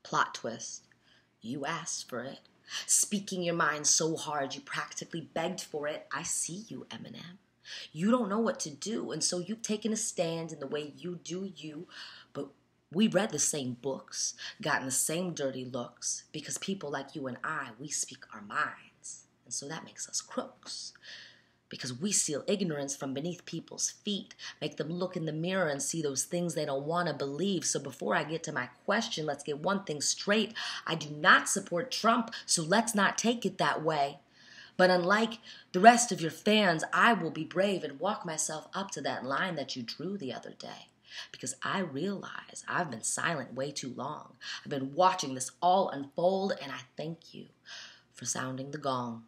Plot twist. You asked for it. Speaking your mind so hard you practically begged for it. I see you, Eminem. You don't know what to do, and so you've taken a stand in the way you do you, but we read the same books, gotten the same dirty looks, because people like you and I, we speak our minds, and so that makes us crooks. Because we steal ignorance from beneath people's feet, make them look in the mirror and see those things they don't want to believe. So before I get to my question, let's get one thing straight. I do not support Trump, so let's not take it that way. But unlike the rest of your fans, I will be brave and walk myself up to that line that you drew the other day. Because I realize I've been silent way too long. I've been watching this all unfold, and I thank you for sounding the gong.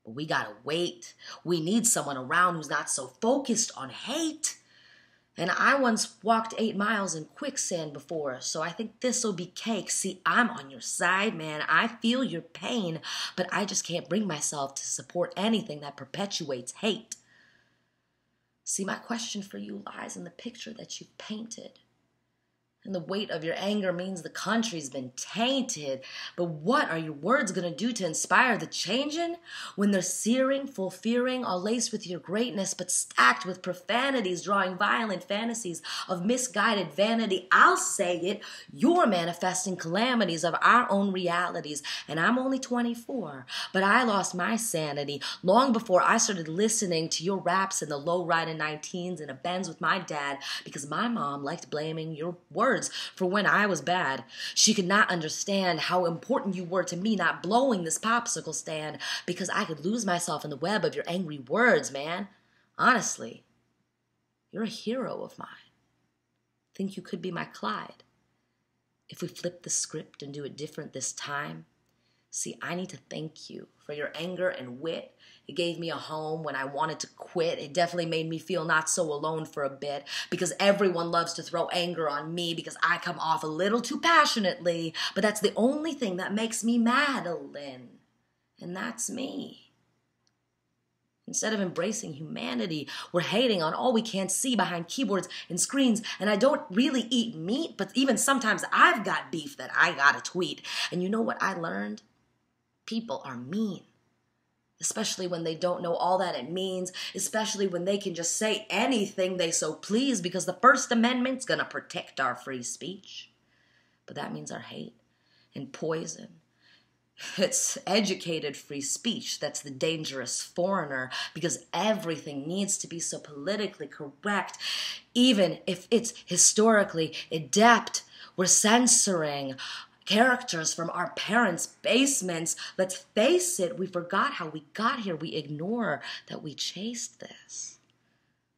But we gotta wait. We need someone around who's not so focused on hate. And I once walked 8 miles in quicksand before, so I think this'll be cake. See, I'm on your side, man. I feel your pain, but I just can't bring myself to support anything that perpetuates hate. See, my question for you lies in the picture that you've painted. And the weight of your anger means the country's been tainted. But what are your words going to do to inspire the changing? When they're searing, full-fearing, all laced with your greatness, but stacked with profanities, drawing violent fantasies of misguided vanity. I'll say it, you're manifesting calamities of our own realities. And I'm only 24, but I lost my sanity long before I started listening to your raps in the low-riding 19s in a Benz with my dad, because my mom liked blaming your words for when I was bad. She could not understand how important you were to me not blowing this popsicle stand, because I could lose myself in the web of your angry words, man. Honestly, you're a hero of mine. Think you could be my Clyde? If we flip the script and do it different this time? See, I need to thank you for your anger and wit. It gave me a home when I wanted to quit. It definitely made me feel not so alone for a bit, because everyone loves to throw anger on me because I come off a little too passionately. But that's the only thing that makes me Madeline. And that's me. Instead of embracing humanity, we're hating on all we can't see behind keyboards and screens. And I don't really eat meat, but even sometimes I've got beef that I gotta tweet. And you know what I learned? People are mean, especially when they don't know all that it means, especially when they can just say anything they so please, because the First Amendment's gonna protect our free speech. But that means our hate and poison. It's educated free speech that's the dangerous foreigner, because everything needs to be so politically correct, even if it's historically adept. We're censoring characters from our parents' basements. Let's face it, we forgot how we got here. We ignore that we chased this.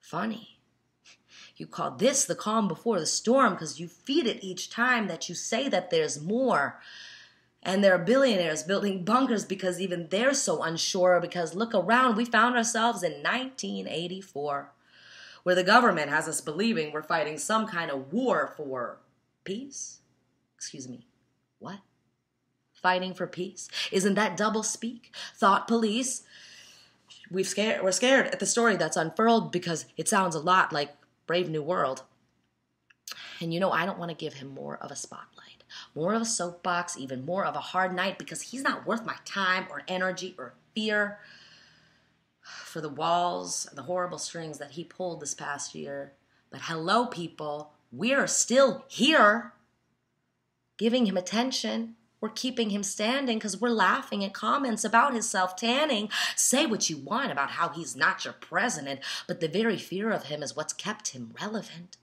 Funny. You call this the calm before the storm because you feed it each time that you say that there's more. And there are billionaires building bunkers because even they're so unsure, because look around, we found ourselves in 1984, where the government has us believing we're fighting some kind of war for peace. Excuse me. What? Fighting for peace? Isn't that doublespeak? Thought police? We're scared at the story that's unfurled because it sounds a lot like Brave New World. And you know, I don't want to give him more of a spotlight, more of a soapbox, even more of a hard night, because he's not worth my time or energy or fear for the walls and the horrible strings that he pulled this past year. But hello, people, we're still here. Giving him attention. We're keeping him standing because we're laughing at comments about his self-tanning. Say what you want about how he's not your president, but the very fear of him is what's kept him relevant.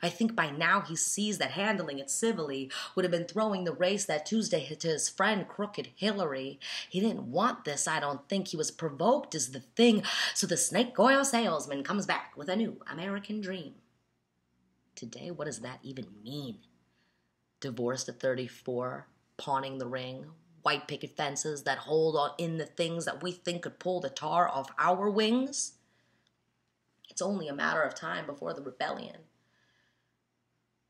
I think by now he sees that handling it civilly would have been throwing the race that Tuesday to his friend Crooked Hillary. He didn't want this, I don't think. He was provoked is the thing. So the snake oil salesman comes back with a new American dream. Today, what does that even mean? Divorced at 34, pawning the ring, white picket fences that hold on in the things that we think could pull the tar off our wings. It's only a matter of time before the rebellion.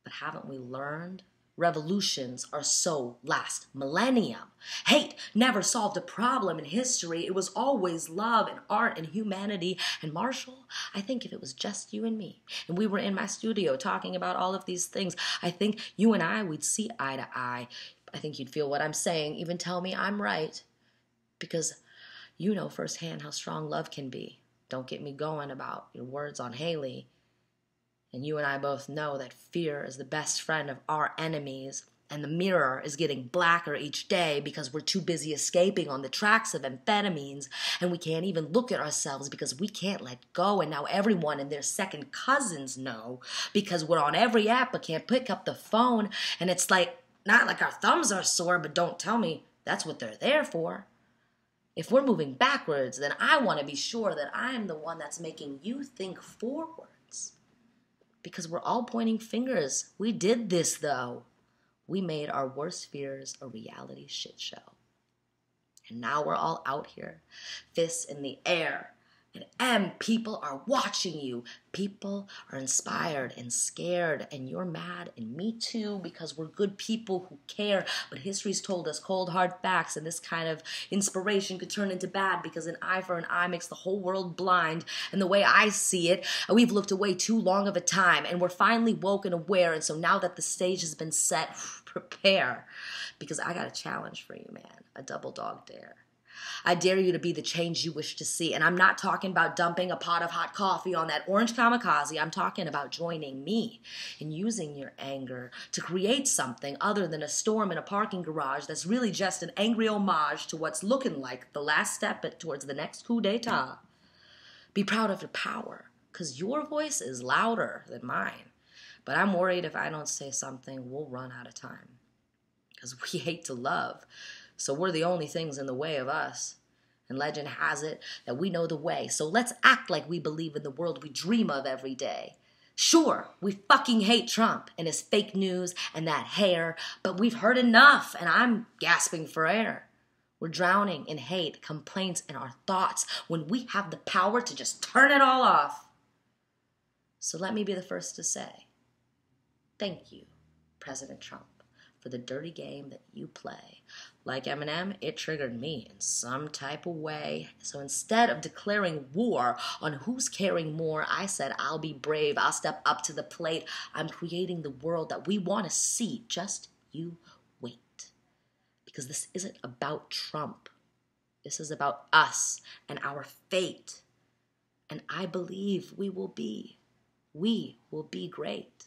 But haven't we learned revolutions are so last millennium. Hate never solved a problem in history. It was always love and art and humanity. And Marshall, I think if it was just you and me, and we were in my studio talking about all of these things, I think you and I, we'd see eye to eye. I think you'd feel what I'm saying, even tell me I'm right. Because you know firsthand how strong love can be. Don't get me going about your words on Haley. And you and I both know that fear is the best friend of our enemies, and the mirror is getting blacker each day because we're too busy escaping on the tracks of amphetamines, and we can't even look at ourselves because we can't let go, and now everyone and their second cousins know because we're on every app but can't pick up the phone, and it's like, not like our thumbs are sore, but don't tell me that's what they're there for. If we're moving backwards, then I want to be sure that I am the one that's making you think forwards. Because we're all pointing fingers. We did this, though. We made our worst fears a reality shit show. And now we're all out here, fists in the air. And people are watching you. People are inspired and scared. And you're mad, and me too, because we're good people who care. But history's told us cold, hard facts, and this kind of inspiration could turn into bad because an eye for an eye makes the whole world blind. And the way I see it, we've looked away too long of a time, and we're finally woke and aware. And so now that the stage has been set, prepare. Because I got a challenge for you, man. A double dog dare. I dare you to be the change you wish to see. And I'm not talking about dumping a pot of hot coffee on that orange kamikaze. I'm talking about joining me and using your anger to create something other than a storm in a parking garage that's really just an angry homage to what's looking like the last step towards the next coup d'etat. Be proud of your power, because your voice is louder than mine. But I'm worried if I don't say something, we'll run out of time. Because we hate to love. So we're the only things in the way of us. And legend has it that we know the way. So let's act like we believe in the world we dream of every day. Sure, we fucking hate Trump and his fake news and that hair, but we've heard enough, and I'm gasping for air. We're drowning in hate, complaints, and our thoughts when we have the power to just turn it all off. So let me be the first to say, thank you, President Trump, for the dirty game that you play. Like Eminem, it triggered me in some type of way. So instead of declaring war on who's caring more, I said, I'll be brave. I'll step up to the plate. I'm creating the world that we want to see. Just you wait. Because this isn't about Trump. This is about us and our fate. And I believe we will be great.